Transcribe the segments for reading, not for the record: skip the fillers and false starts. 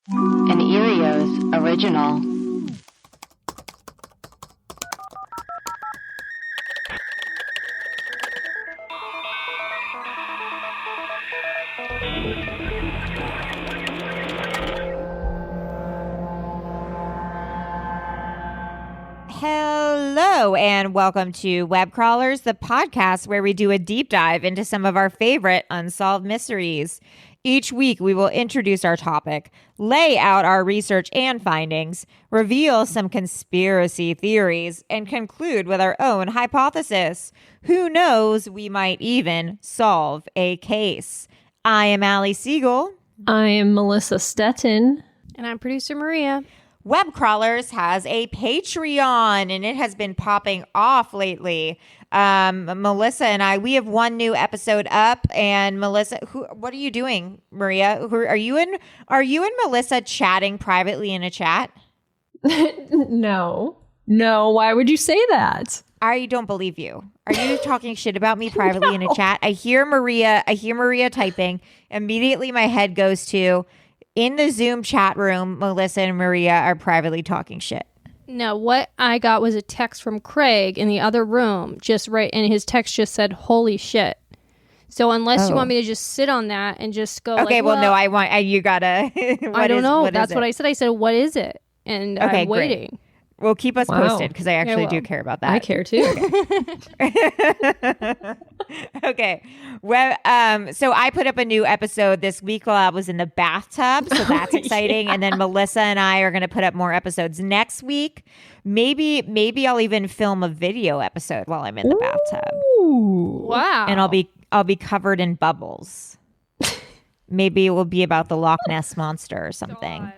An Erios original. Hello, and welcome to Web Crawlers, the podcast where we do a deep dive into some of our favorite unsolved mysteries. Each week, we will introduce our topic, lay out our research and findings, reveal some conspiracy theories, and conclude with our own hypothesis. Who knows, we might even solve a case. I am Allie Siegel. I am Melissa Stettin. And I'm producer Maria. Web Crawlers has a Patreon, and it has been popping off lately. Melissa and I, we have one new episode up, and Melissa, what are you doing, Maria? Are you and Melissa chatting privately in a chat? No. Why would you say that? I don't believe you. Are you talking shit about me privately in a chat? I hear Maria typing. Immediately my head goes to, in the Zoom chat room, Melissa and Maria are privately talking shit. No, what I got was a text from Craig in the other room, and his text just said, "Holy shit." So unless you want me to just sit on that and just go, okay, you gotta. I don't know. That's what I said. I said, "What is it?" And I'm waiting. Great. Well, keep us posted because I actually do care about that. I care too. Okay. Well, so I put up a new episode this week while I was in the bathtub, so that's exciting. Yeah. And then Melissa and I are going to put up more episodes next week. Maybe I'll even film a video episode while I'm in the bathtub. Ooh. Wow. And I'll be covered in bubbles. Maybe it will be about the Loch Ness monster or something. God.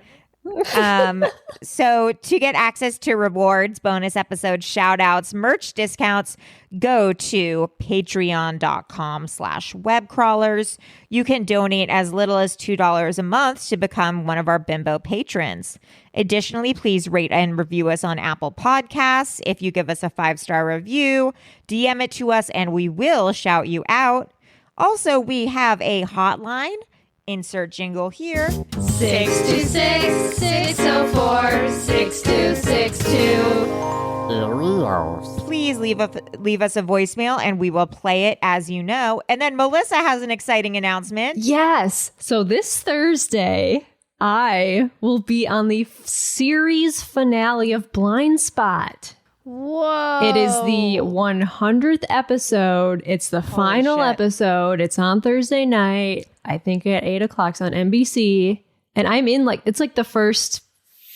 So to get access to rewards, bonus episodes, shout outs, merch discounts, go to patreon.com/webcrawlers. You can donate as little as $2 a month to become one of our bimbo patrons. Additionally, please rate and review us on Apple Podcasts. If you give us a 5-star review, DM it to us and we will shout you out. Also, we have a hotline. Insert jingle here. 626-604-6262. Please leave us a voicemail and we will play it as you know. And then Melissa has an exciting announcement. Yes. So this Thursday, I will be on the series finale of Blind Spot. Whoa. It is the 100th episode. It's the final episode. It's on Thursday night. I think at 8 o'clock on NBC. And I'm in it's the first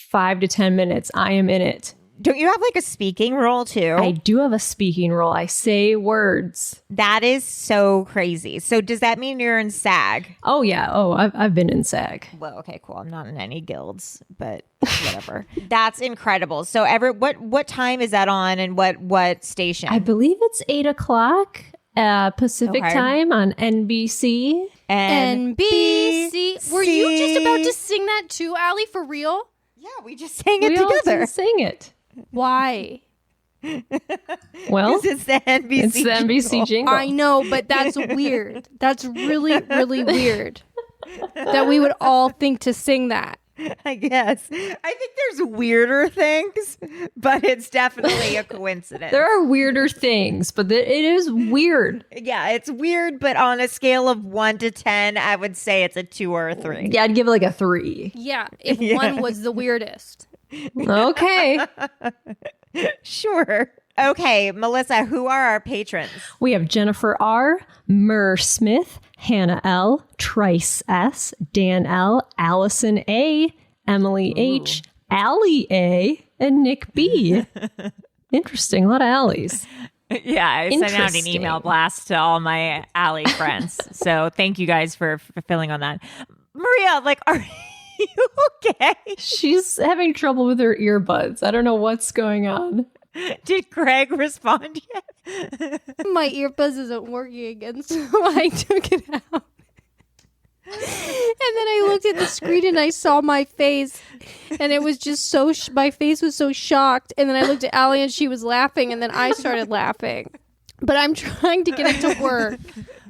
5 to 10 minutes. I am in it. Don't you have a speaking role too? I do have a speaking role. I say words. That is so crazy. So does that mean you're in SAG? Oh yeah. Oh, I've been in SAG. Well, okay, cool. I'm not in any guilds, but whatever. That's incredible. So what time is that on and what station? I believe it's 8 o'clock Pacific time on NBC. NBC. Were you just about to sing that too, Allie? For real? Yeah, we just sang it together. We sang it. Why? Well, it's the NBC. It's the NBC jingle. I know, but that's weird. That's really, really weird that we would all think to sing that. I guess. I think there's weirder things, but it's definitely a coincidence. There are weirder things, but it is weird. Yeah, it's weird, but on a scale of 1 to 10, I would say it's a 2 or a 3. Yeah, I'd give it a 3. Yeah, if one was the weirdest. Okay. Sure. Okay, Melissa, who are our patrons? We have Jennifer R., Murr Smith, Hannah L., Trice S., Dan L., Allison A., Emily H., Allie A., and Nick B. Interesting. A lot of Allies. Yeah, I sent out an email blast to all my Allie friends. So thank you guys for filling on that. Maria, are you okay? She's having trouble with her earbuds. I don't know what's going on. Did Craig respond yet? My earbuzz isn't working, and so I took it out. And then I looked at the screen and I saw my face, and it was just my face was so shocked. And then I looked at Allie and she was laughing, and then I started laughing. But I'm trying to get it to work.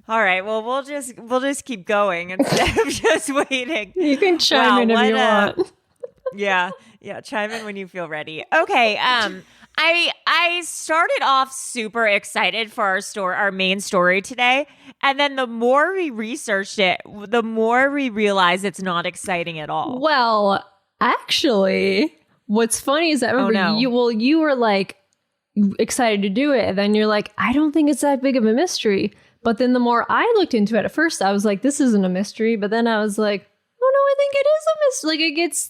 All right. Well, we'll just keep going instead of just waiting. You can chime in if you want. Yeah. Chime in when you feel ready. Okay. I started off super excited for our main story today, and then the more we researched it, the more we realized it's not exciting at all. Well, actually, what's funny is that I remember you were like excited to do it, and then you're like, I don't think it's that big of a mystery. But then the more I looked into it, at first I was like, this isn't a mystery. But then I was like, oh no, I think it is a mystery. Like, it gets.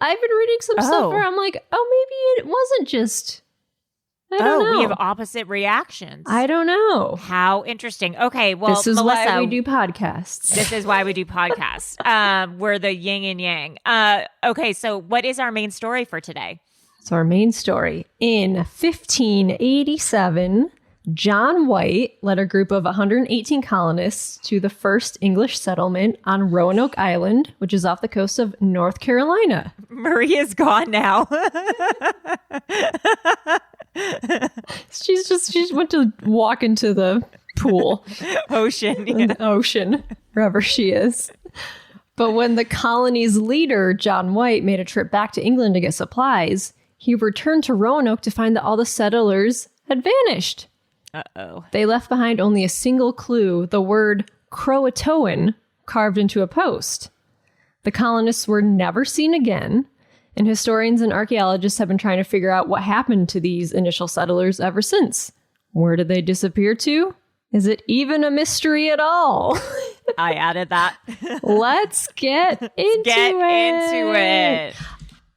I've been reading some stuff where I'm like, oh, maybe it wasn't just. I don't know. We have opposite reactions. I don't know. How interesting. Okay, well, this is Melissa, why we do podcasts. This is why we do podcasts. We're the yin and yang. Okay, so what is our main story for today? So our main story. In 1587, John White led a group of 118 colonists to the first English settlement on Roanoke Island, which is off the coast of North Carolina. Maria's gone now. She went to walk into the pool. Ocean. In the ocean, wherever she is. But when the colony's leader, John White, made a trip back to England to get supplies, he returned to Roanoke to find that all the settlers had vanished. Uh-oh. They left behind only a single clue, the word Croatoan, carved into a post. The colonists were never seen again, and historians and archaeologists have been trying to figure out what happened to these initial settlers ever since. Where did they disappear to? Is it even a mystery at all? I added that. Let's get into it.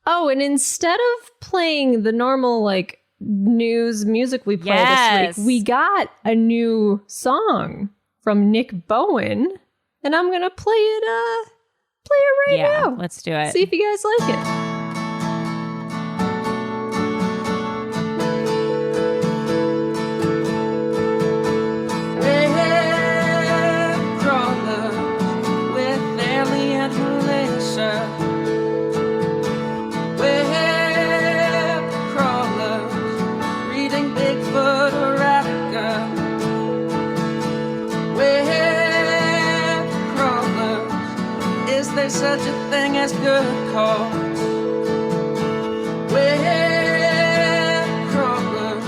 Oh, and instead of playing the normal, news music we play this week, we got a new song from Nick Bowen, and I'm gonna play it right now. Let's do it. See if you guys like it. Such a thing as good cause. Web crawlers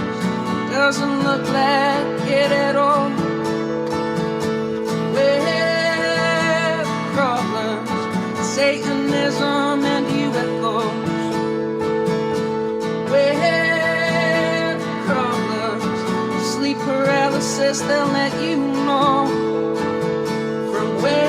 doesn't look like it at all. Web crawlers, Satanism and UFOs. Web crawlers, sleep paralysis, they'll let you know. From where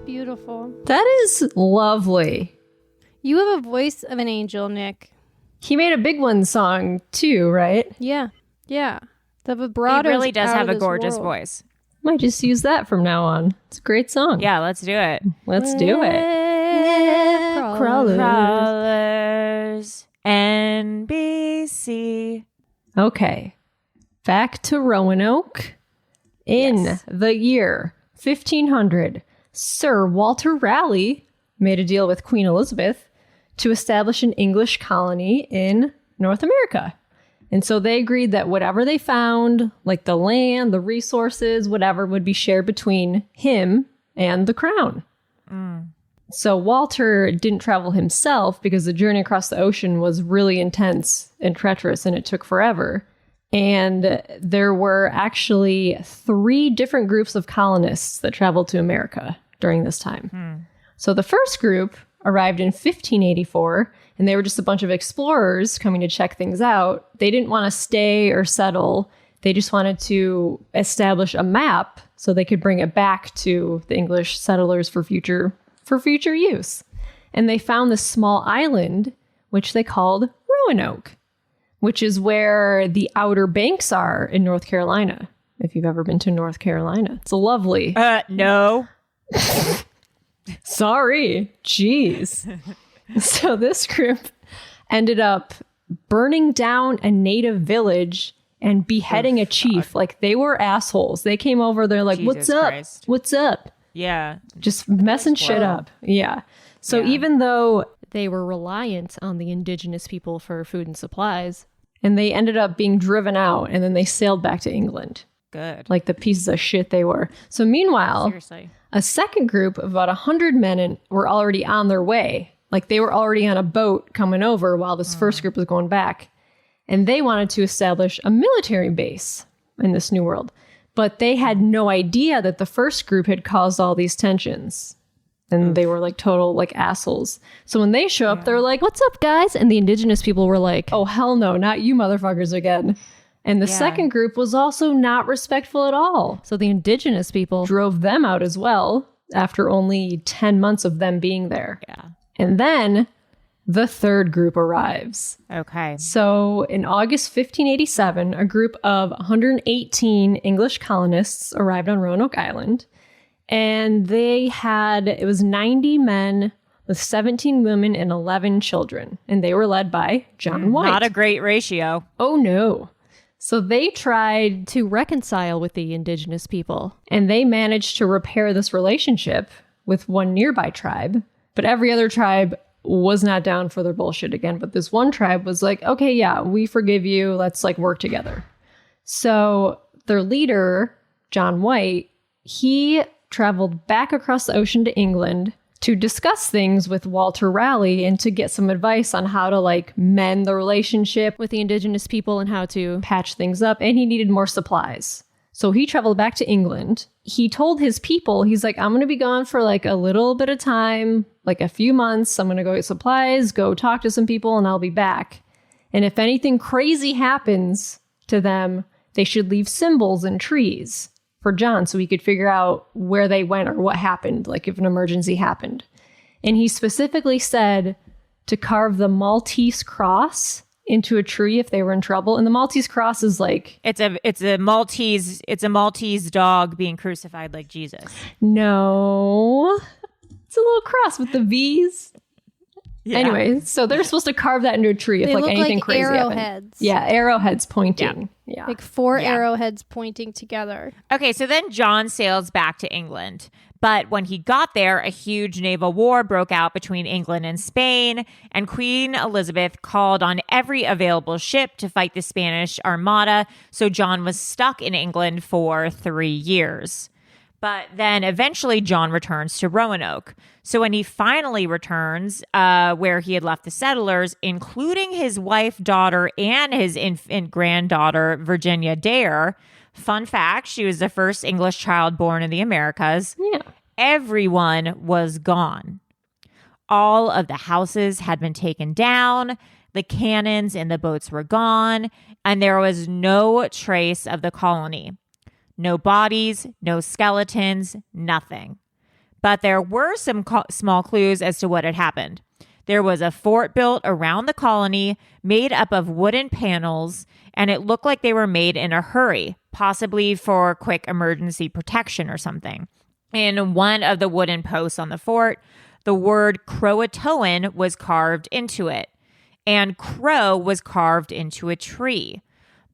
Beautiful. That is lovely. You have a voice of an angel, Nick. He made a big one song too, right? Yeah. The vibrato. He really does have a gorgeous voice. Might just use that from now on. It's a great song. Yeah, let's do it. Let's do it. Crawlers. NBC. Okay. Back to Roanoke. In the year 1500, Sir Walter Raleigh made a deal with Queen Elizabeth to establish an English colony in North America. And so they agreed that whatever they found, like the land, the resources, whatever, would be shared between him and the crown. So Walter didn't travel himself because the journey across the ocean was really intense and treacherous and it took forever. And there were actually 3 different groups of colonists that traveled to America during this time. So the first group arrived in 1584, and they were just a bunch of explorers coming to check things out. They didn't want to stay or settle. They just wanted to establish a map so they could bring it back to the English settlers for future use. And they found this small island, which they called Roanoke, which is where the Outer Banks are in North Carolina. If you've ever been to North Carolina, it's lovely. No. Sorry. Jeez. So this group ended up burning down a native village and beheading a chief. Like, they were assholes. They came over, they're like, Jesus what's up? Christ. What's up? Yeah. Just messing shit up. Yeah. So even though They were reliant on the indigenous people for food and supplies. and they ended up being driven out, and then they sailed back to England, Good. like the pieces of shit they were. So meanwhile, Seriously. a second group of about 100 men were already on their way. Like, they were already on a boat coming over while this first group was going back. And they wanted to establish a military base in this new world. But they had no idea that the first group had caused all these tensions. And they were like total like assholes. So when they show up, they're like, What's up, guys? And the indigenous people were like, oh, hell no, not you motherfuckers again. And the second group was also not respectful at all. So the indigenous people Drove them out as well after only 10 months of them being there. Yeah. And then the third group arrives. Okay. So in August 1587, a group of 118 English colonists arrived on Roanoke Island. And it was 90 men with 17 women and 11 children. And they were led by John White. Not a great ratio. Oh, no. So they tried to reconcile with the indigenous people. and they managed to repair this relationship with one nearby tribe. But every other tribe was not down for their bullshit again. But this one tribe was like, okay, yeah, we forgive you. Let's like work together. So their leader, John White, he traveled back across the ocean to England to discuss things with Walter Raleigh and to get some advice on how to like mend the relationship, With the indigenous people and how to... patch things up, and he needed more supplies. So he traveled back to England. He told his people, he's like, I'm going to be gone for like a little bit of time, like a few months. I'm going to go get supplies, go talk to some people, and I'll be back. And if anything crazy happens to them, they should leave symbols and trees for John so he could figure out where they went or what happened, like if an emergency happened. And he specifically said to carve the Maltese cross into a tree if they were in trouble. And the Maltese cross is like, It's a Maltese dog being crucified like Jesus. no, it's a little cross with the V's. Yeah. Anyway, so they're supposed to carve that into a tree if They like look anything like crazy happened. arrowheads. Yeah, arrowheads pointing. Yeah. Like four Yeah. arrowheads pointing together. Okay, so then John sails back to England. But when he got there, a huge naval war broke out between England and Spain, and Queen Elizabeth called on every available ship to fight the Spanish Armada, so John was stuck in England for 3 years. But then eventually John returns to Roanoke. So when he finally returns, where he had left the settlers, including his wife, daughter, and his infant granddaughter, Virginia Dare, fun fact, she was the first English child born in the Americas. Yeah. Everyone was gone. All of the houses had been taken down. The cannons and the boats were gone. And there was no trace of the colony. No bodies, no skeletons, nothing. But there were some small clues as to what had happened. There was a fort built around the colony made up of wooden panels, and it looked like they were made in a hurry, possibly for quick emergency protection or something. In one of the wooden posts on the fort, the word Croatoan was carved into it, and crow was carved into a tree.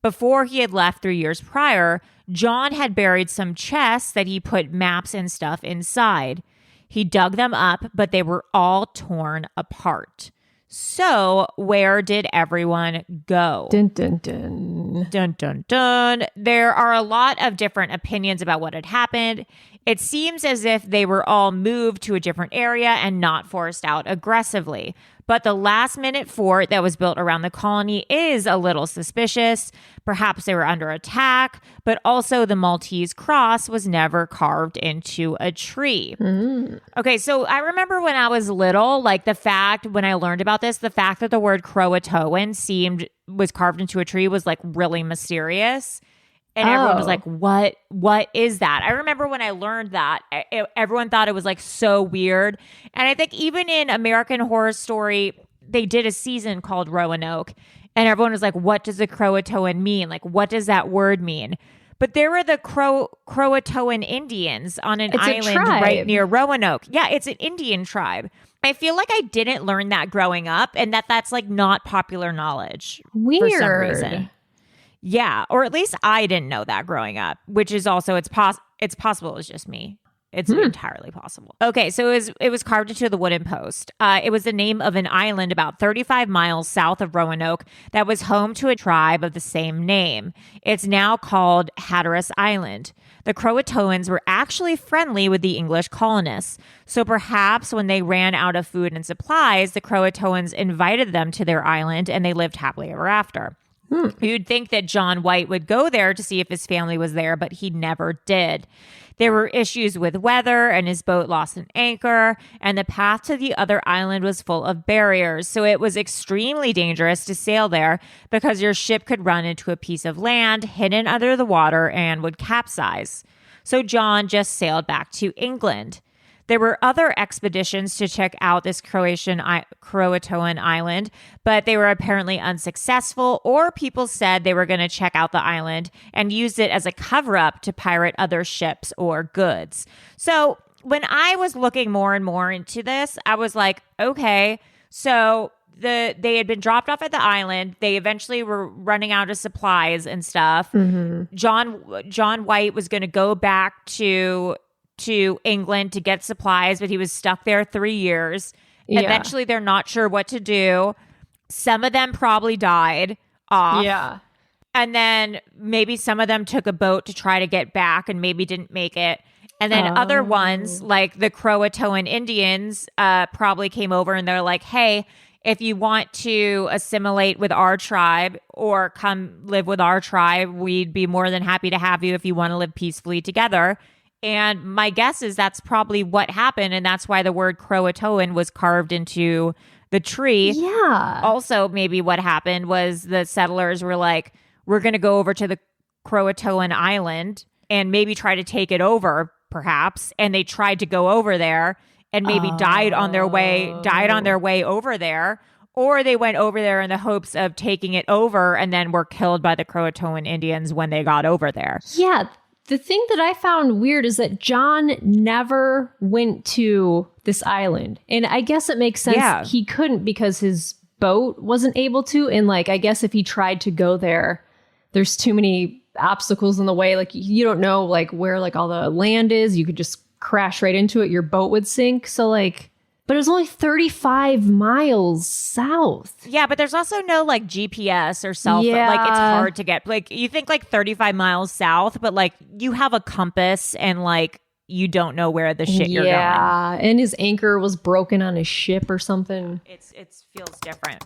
Before he had left 3 years prior, John had buried some chests that he put maps and stuff inside. He dug them up, but they were all torn apart. So where did everyone go? Dun, dun, dun. Dun, dun, dun. There are a lot of different opinions about what had happened. It seems as if they were all moved to a different area and not forced out aggressively. But the last-minute fort that was built around the colony is a little suspicious. Perhaps they were under attack, but also the Maltese cross was never carved into a tree. Okay, so I remember when I was little, like when I learned about this, the fact that the word Croatoan was carved into a tree was like really mysterious. And everyone was like, what is that? I remember when I learned that, everyone thought it was like so weird. And I think even in American Horror Story, they did a season called Roanoke. And everyone was like, what does a Croatoan mean? Like, what does that word mean? But there were the Croatoan Indians on an island right near Roanoke. Yeah, it's an Indian tribe. I feel like I didn't learn that growing up, and that's like not popular knowledge Weird. for some reason. Yeah, or at least I didn't know that growing up, which is also it's possible it's just me. It's entirely possible. Okay, so it was carved into the wooden post. It was the name of an island about 35 miles south of Roanoke that was home to a tribe of the same name. It's now called Hatteras Island. The Croatoans were actually friendly with the English colonists. So perhaps when they ran out of food and supplies, the Croatoans invited them to their island and they lived happily ever after. You'd think that John White would go there to see if his family was there, but he never did. There were issues with weather and his boat lost an anchor, and the path to the other island was full of barriers. So it was extremely dangerous to sail there because your ship could run into a piece of land hidden under the water and would capsize. So John just sailed back to England. There were other expeditions to check out this Croatoan island, but they were apparently unsuccessful, or people said they were going to check out the island and used it as a cover-up to pirate other ships or goods. So when I was looking more and more into this, I was like, okay, so they had been dropped off at the island. They eventually were running out of supplies and stuff. Mm-hmm. John White was going to go back to England to get supplies, but he was stuck there 3 years. Yeah. Eventually, they're not sure what to do. Some of them probably died off. Yeah. And then maybe some of them took a boat to try to get back and maybe didn't make it. And then other ones, like the Croatoan Indians, probably came over and they're like, hey, if you want to assimilate with our tribe or come live with our tribe, we'd be more than happy to have you if you want to live peacefully together. And my guess is that's probably what happened. And that's why the word Croatoan was carved into the tree. Yeah. Also, maybe what happened was the settlers were like, we're going to go over to the Croatoan island and maybe try to take it over, perhaps. And they tried to go over there and maybe died on their way over there. Or they went over there in the hopes of taking it over and then were killed by the Croatoan Indians when they got over there. Yeah. The thing that I found weird is that John never went to this island. And I guess it makes sense. Yeah. He couldn't because his boat wasn't able to. And like, I guess if he tried to go there, there's too many obstacles in the way. Like, you don't know like where like all the land is. You could just crash right into it. Your boat would sink. So like, but it was only 35 miles south. Yeah, but there's also no like GPS or cell phone. Like it's hard to get. Like you think like 35 miles south, but like you have a compass and like you don't know where the shit you're going. Yeah, and his anchor was broken on his ship or something. It feels different.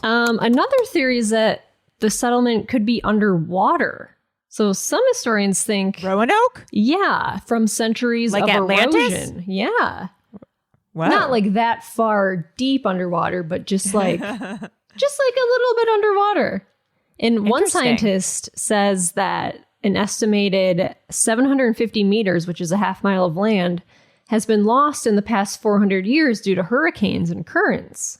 Another theory is that the settlement could be underwater. So some historians think Roanoke? Yeah, from centuries like of Atlantis? erosion. Yeah. Wow. Not like that far deep underwater, but just like a little bit underwater. And one scientist says that an estimated 750 meters, which is a half mile of land, has been lost in the past 400 years due to hurricanes and currents.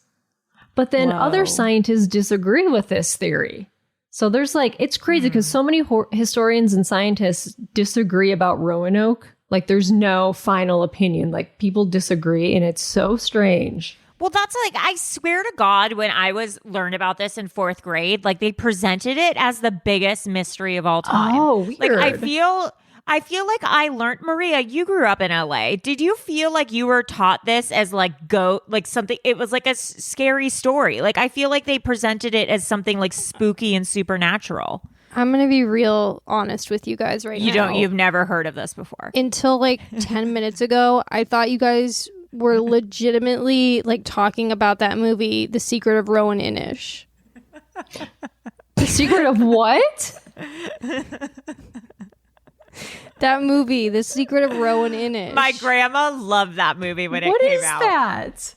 But then other scientists disagree with this theory. So there's like, it's crazy because so many historians and scientists disagree about Roanoke. Like there's no final opinion. Like people disagree and it's so strange. Well, that's like, I swear to God, when I learned about this in 4th grade, like they presented it as the biggest mystery of all time. Oh, weird. Like I feel like I learned, Maria, you grew up in LA. Did you feel like you were taught this as like something, it was like a scary story. Like I feel like they presented it as something like spooky and supernatural. I'm going to be real honest with you guys right now. You've never heard of this before. Until like 10 minutes ago, I thought you guys were legitimately like talking about that movie, The Secret of Rowan Inish. The Secret of what? That movie, The Secret of Rowan Inish. My grandma loved that movie when it came out. What is that?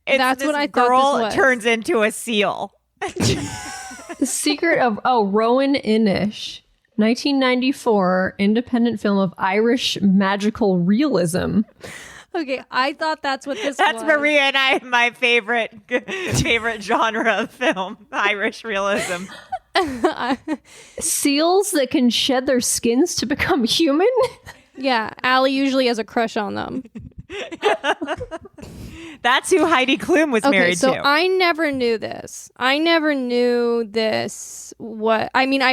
That's what I thought girl this was. Turns into a seal. The Secret of Rowan Inish, 1994 independent film of Irish magical realism. Okay, I thought that's what this was. That's Maria and I, my favorite genre of film, Irish realism. Seals that can shed their skins to become human? Yeah, Allie usually has a crush on them. That's who Heidi Klum was married so to. I never knew this. I'd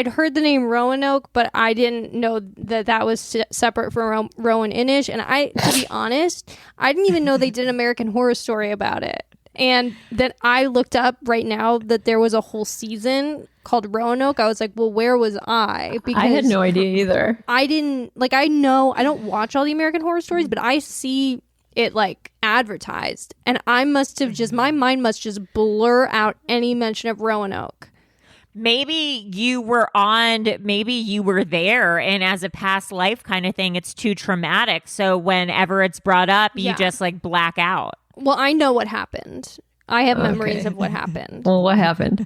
heard the name Roanoke, but I didn't know that was separate from Rowan Inish. And to be honest, I didn't even know they did an American Horror Story about it. And then I looked up right now that there was a whole season called Roanoke. I was like, well, where was I? Because I had no idea either. I didn't, I don't watch all the American Horror Stories, but I see it advertised. And my mind must just blur out any mention of Roanoke. Maybe you were there, and as a past life kind of thing, it's too traumatic. So whenever it's brought up, you just black out. Well, I know what happened. I have memories of what happened. Well, what happened?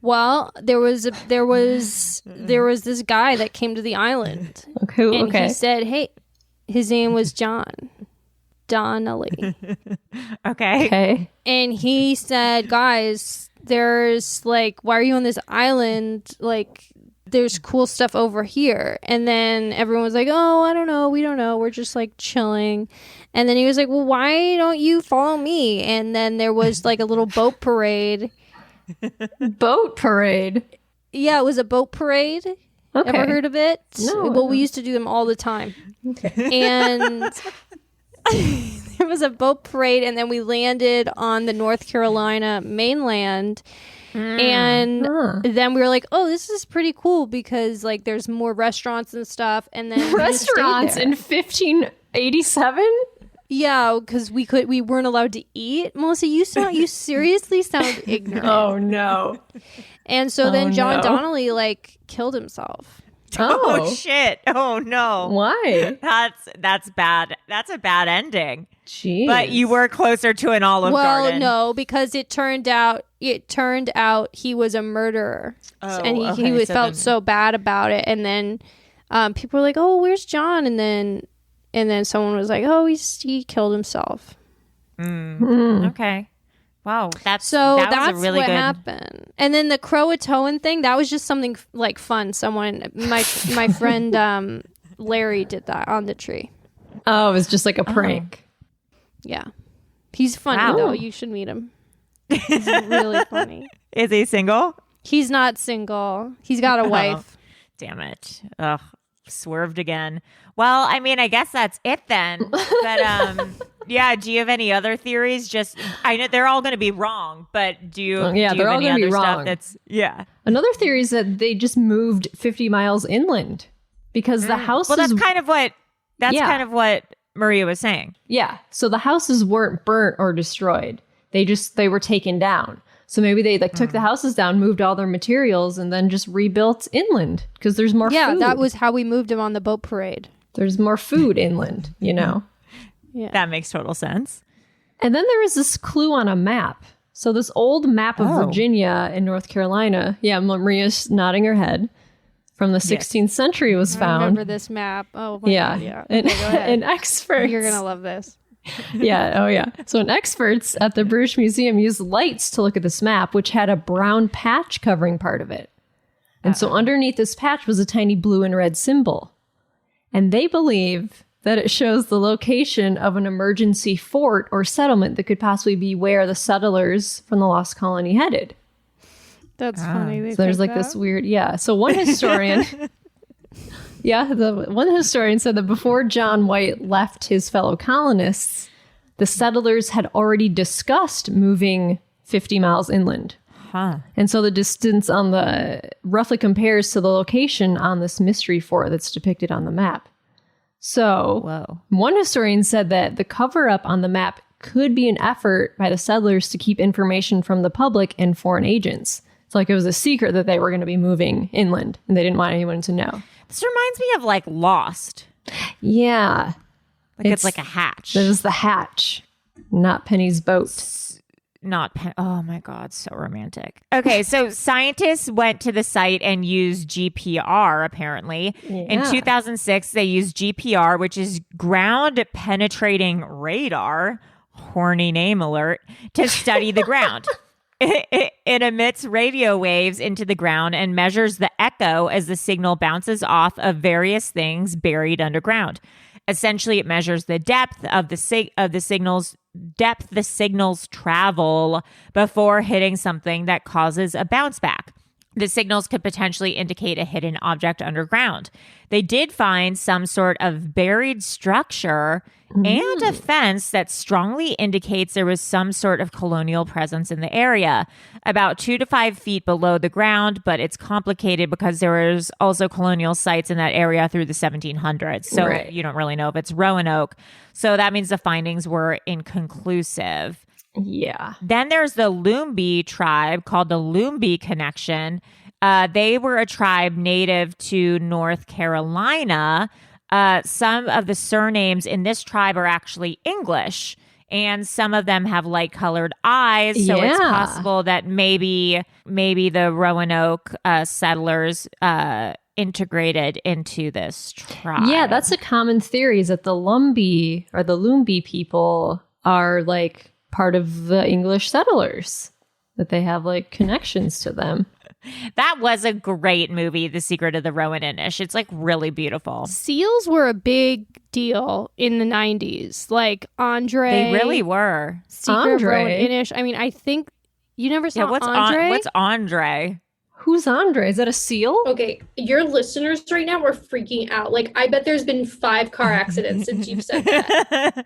Well, there was this guy that came to the island. And he said, hey, his name was John Donnelly. Okay. And he said, guys, there's why are you on this island? There's cool stuff over here. And then everyone was like, oh, I don't know. We don't know. We're just chilling. And then he was like, well, why don't you follow me? And then there was a little boat parade. Boat parade? Yeah, it was a boat parade. Okay. Ever heard of it? No. Well, we used to do them all the time. Okay. And there was a boat parade, and then we landed on the North Carolina mainland. And then we were like, oh, this is pretty cool because there's more restaurants and stuff. And then restaurants in 1587? Yeah, because we weren't allowed to eat. Melissa, you seriously sound ignorant. Oh no. And so then John Donnelly killed himself. Oh shit. Oh no. Why? That's bad. That's a bad ending. Jeez. But you were closer to an Olive Garden. Well, no, because it turned out he was a murderer. Oh, and he okay, felt so bad about it. And then people were like, "Oh, where's John?" And then someone was like, "Oh, he killed himself." Okay. Wow. That's what really good. happened. And then the Croatoan thing, that was just something fun. My friend Larry did that on the tree. Oh, it was just a prank. Yeah. He's funny though. You should meet him. He's really funny. Is he single? He's not single. He's got a wife. Damn it. Ugh. Swerved again. Well, I mean, I guess that's it then. But yeah, do you have any other theories? I know they're all going to be wrong, but do you? Yeah, do you they're have all any going to be other wrong. Stuff Another theory is that they just moved 50 miles inland because the houses. Well, that's kind of what Maria was saying. Yeah, so the houses weren't burnt or destroyed. They were taken down. So maybe they took the houses down, moved all their materials, and then just rebuilt inland because there's more food. Yeah, that was how we moved them on the boat parade. There's more food inland, Yeah. That makes total sense. And then there was this clue on a map. So this old map of Virginia and North Carolina. Yeah, Maria's nodding her head. From the 16th century was found. I remember this map. Oh, my God, yeah. And, go ahead. and experts. You're going to love this. Yeah. Oh, yeah. So experts at the British Museum used lights to look at this map, which had a brown patch covering part of it. And so underneath this patch was a tiny blue and red symbol. And they believe that it shows the location of an emergency fort or settlement that could possibly be where the settlers from the lost colony headed. That's funny. So there's this weird, So one historian... one historian said that before John White left his fellow colonists, the settlers had already discussed moving 50 miles inland. Huh. And so the distance on roughly compares to the location on this mystery fort that's depicted on the map. So one historian said that the cover-up on the map could be an effort by the settlers to keep information from the public and foreign agents. It's it was a secret that they were going to be moving inland, and they didn't want anyone to know. This reminds me of Lost. Yeah. It's like a hatch. It was the hatch, not Penny's boat. Oh my God, so romantic. Okay, so scientists went to the site and used GPR, apparently. Yeah. In 2006, they used GPR, which is ground penetrating radar, horny name alert, to study the ground. It emits radio waves into the ground and measures the echo as the signal bounces off of various things buried underground. Essentially, it measures the depth of the signals travel before hitting something that causes a bounce back. The signals could potentially indicate a hidden object underground. They did find some sort of buried structure and a fence that strongly indicates there was some sort of colonial presence in the area, about 2 to 5 feet below the ground, but it's complicated because there was also colonial sites in that area through the 1700s. So you don't really know if it's Roanoke. So that means the findings were inconclusive. Yeah. Then there's the Lumbee Tribe, called the Lumbee Connection. They were a tribe native to North Carolina. Some of the surnames in this tribe are actually English, and some of them have light-colored eyes. So it's possible that maybe the Roanoke settlers integrated into this tribe. Yeah, that's a common theory, is that the Lumbee or the Lumbee people are like part of the English settlers, that they have like connections to them. That was a great movie, The Secret of the Roanoke. It's like really beautiful. Seals were a big deal in the 90s. Like Andre. They really were. Secret Andre? of Roanoke. I mean, I think you never saw what's Andre? What's Andre? Who's Andre? Is that a seal? Okay, your listeners right now are freaking out. Like, I bet there's been 5 car accidents since you've said that.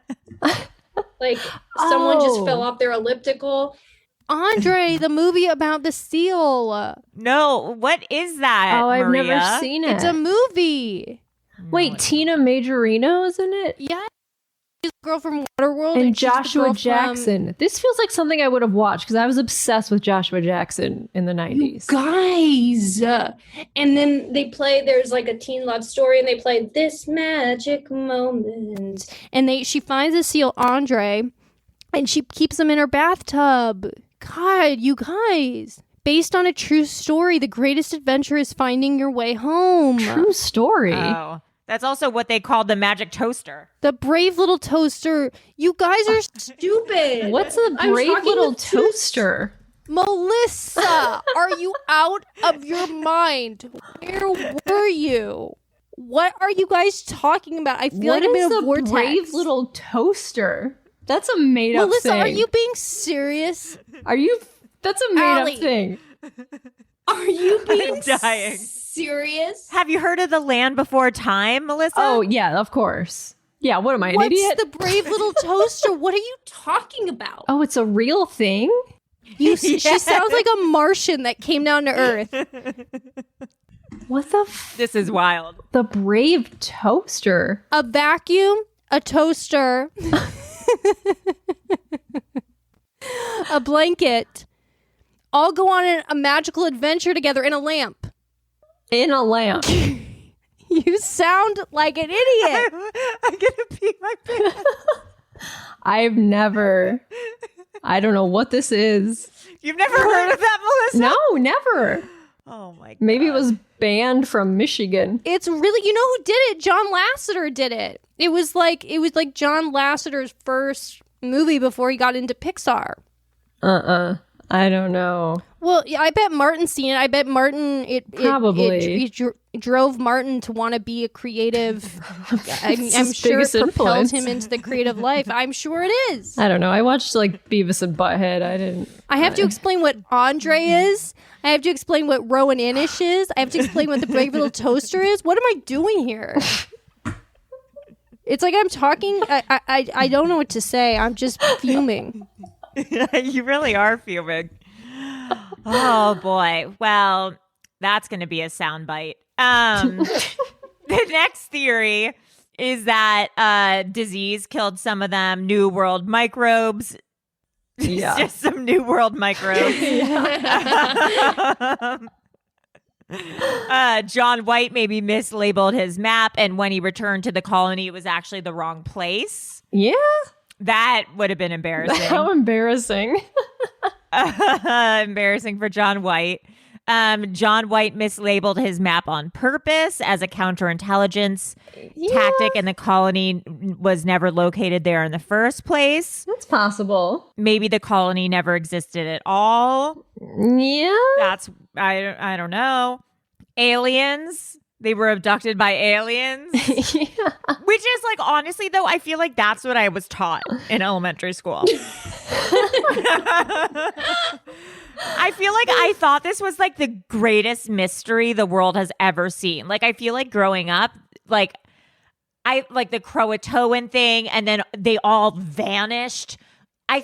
Like, someone just fell off their elliptical. Andre, the movie about the seal. No, what is that? Oh, I've Maria? never seen it. It's a movie. Wait, Tina Majorino is in it? Yeah. She's a girl from Waterworld. And she's the girl Joshua from- Jackson. This feels like something I would have watched because I was obsessed with Joshua Jackson in the 90s. Guys! And then there's like a teen love story, and they play This Magic Moment. And she finds a seal, Andre, and she keeps him in her bathtub. God, you guys. Based on a true story, the greatest adventure is finding your way home. True story. Oh, that's also what they called the magic toaster. The brave little toaster. You guys are Stupid! What's a I'm brave talking little with two toaster? Melissa, are you out of your mind? Where were you? What are you guys talking about? I feel What like I'm is in a a vortex. brave little toaster? That's a made up Melissa, thing. are you being serious? Are you? That's a made Allie. up thing. Are you being dying. serious? Have you heard of the Land Before Time, Melissa? Oh yeah, of course. Yeah. What am I, an What's idiot? the brave little toaster? What are you Talking about? Oh, it's a real thing. She sounds like a Martian that came down to Earth. What the? This is wild. The brave toaster. A vacuum, a toaster, a blanket, all go on a magical adventure together in a lamp. In a lamp. You sound like an idiot. I'm gonna pee my pants. I've never. I don't know what this is. You've never heard of that, Melissa? No, never. Oh my god. Maybe it was banned from Michigan. It's really, you know who did it? John Lasseter did it. It was like John Lasseter's first movie before he got into Pixar. I don't know. Well, yeah, I bet Martin's seen it. I bet Martin Probably. it drove Martin to want to be a creative. I'm his sure biggest it propelled influence. him into the creative life. I'm sure it is. I don't know. I watched like Beavis and Butthead. I didn't. I have to explain what Andre is. I have to explain what Rowan Inish is. I have to explain what the brave little toaster is. What am I doing here? It's like I'm talking. I don't know what to say. I'm just fuming. You really are fuming. Oh boy. Well, that's going to be a soundbite. The next theory is that disease killed some of them. New World microbes. Yeah. It's just some New World microbes. John White maybe mislabeled his map, and when he returned to the colony, it was actually the wrong place. Yeah. That would have been embarrassing. How embarrassing. Embarrassing for John White. John White mislabeled his map on purpose as a counterintelligence tactic, and the colony was never located there in the first place. That's possible. Maybe the colony never existed at all. Yeah. That's I don't know. Aliens. They were abducted by aliens. Yeah. Which is like, honestly, though, I feel like that's what I was taught in elementary school. I feel like I thought this was like the greatest mystery the world has ever seen. Like, I feel like growing up, like, I like the Croatoan thing, and then they all vanished. I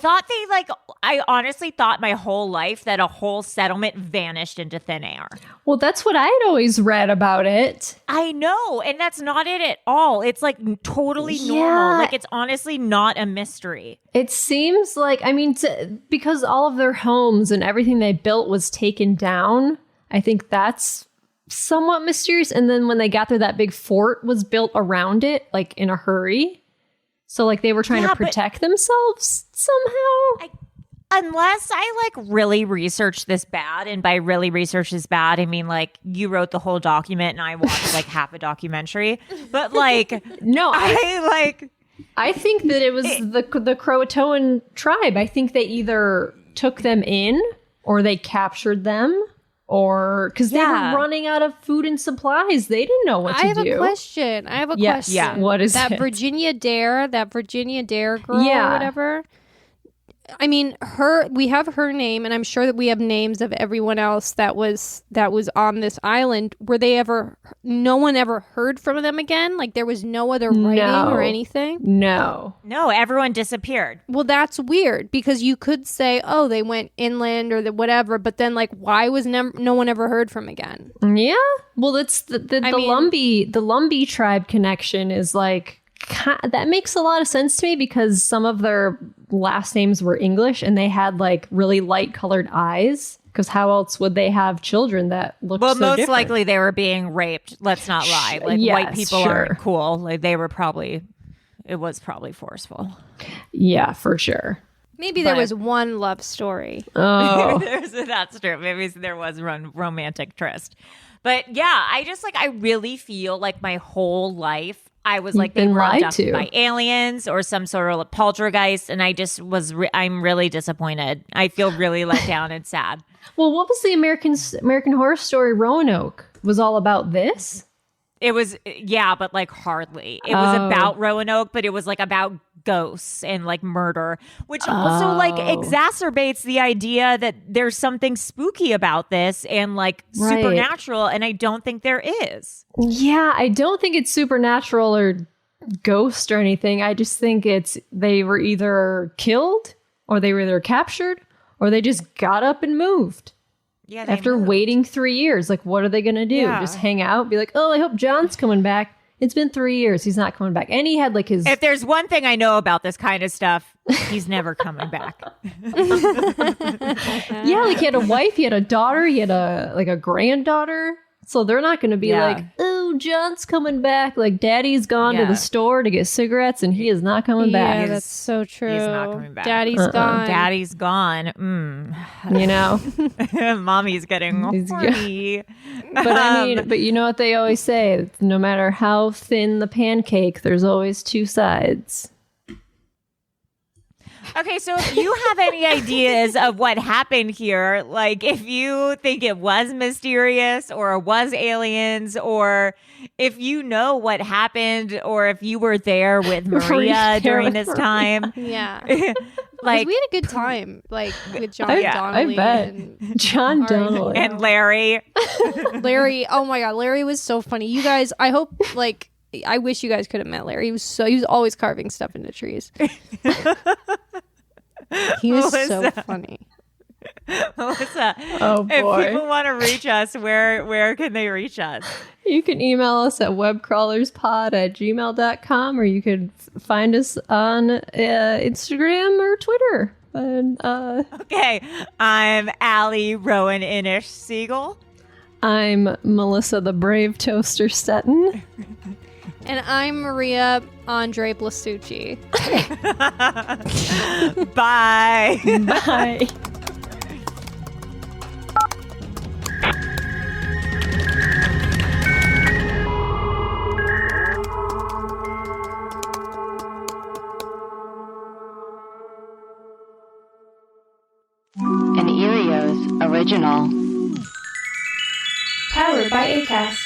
honestly thought my whole life that a whole settlement vanished into thin air. Well, that's what I'd always read about it. I know. And that's not it at all. It's like totally normal. Like, it's honestly not a mystery. It seems like, I mean, because all of their homes and everything they built was taken down, I think that's somewhat mysterious. And then when they got there, that big fort was built around it, like in a hurry. So, like, they were trying to protect themselves somehow? Unless I, like, really researched this bad, and by really research this bad, I mean, like, you wrote the whole document and I watched, like, half a documentary. But, like, no, I think that it was the Croatoan tribe. I think they either took them in or they captured them. Or because they were running out of food and supplies. They didn't know what to do. I have a question. Yeah. What is that? it? Virginia Dare girl or whatever. I mean, we have her name, and I'm sure that we have names of everyone else that was on this island. No one ever heard from them again? Like, there was no other writing or anything? No, everyone disappeared. Well, that's weird, because you could say, oh, they went inland or whatever, but then, like, why was no one ever heard from again? Yeah. Well, it's the Lumbee Tribe connection is like, that makes a lot of sense to me, because some of their last names were English and they had like really light colored eyes, because how else would they have children that looked so most different? Likely they were being raped. Let's not lie. Like, white people aren't cool. Like, it was probably forceful. Yeah, for sure. Maybe there was one love story. Oh, that's true. Maybe there was one romantic tryst. But yeah, I really feel like my whole life I was like, they were abducted by aliens or some sort of poltergeist, and I just I'm really disappointed. I feel really let down and sad. Well, what was the American Horror Story Roanoke? Was all about this? It was, yeah, but like hardly. It was about Roanoke, but it was like about ghosts and like murder, which also like exacerbates the idea that there's something spooky about this and like supernatural, and I don't think there is. Yeah, I don't think it's supernatural or ghost or anything. I just think they were either killed or they were either captured or they just got up and moved. Yeah, after waiting 3 years, like, what are they going to do? Yeah. Just hang out? Be like, oh, I hope John's coming back. It's been 3 years. He's not coming back. And he had like his... If there's one thing I know about this kind of stuff, he's never coming back. Yeah, like he had a wife, he had a daughter, he had a granddaughter. So they're not going to be like, oh, John's coming back. Like, Daddy's gone to the store to get cigarettes and he is not coming back. Yeah, that's so true. He's not coming back. Daddy's gone. Daddy's gone. You know? Mommy's getting horny. But you know what they always say? No matter how thin the pancake, there's always two sides. Okay, so if you have any ideas of what happened here, like if you think it was mysterious or it was aliens, or if you know what happened, or if you were there with Maria during this time. Yeah. Like we had a good time, like with John Donnelly. I bet. And John Donnelly. And Larry. Larry, oh my God, Larry was so funny. You guys, I hope, like, I wish you guys could have met Larry. He was always carving stuff into trees. He was so funny. Melissa, oh boy. If people want to reach us, where can they reach us? You can email us at webcrawlerspod@gmail.com, or you could find us on Instagram or Twitter. And, okay, I'm Allie Rowan Inish Siegel. I'm Melissa the Brave Toaster Stetton. And I'm Maria Andre Blasucci. Bye. Bye. original. Powered by Acast.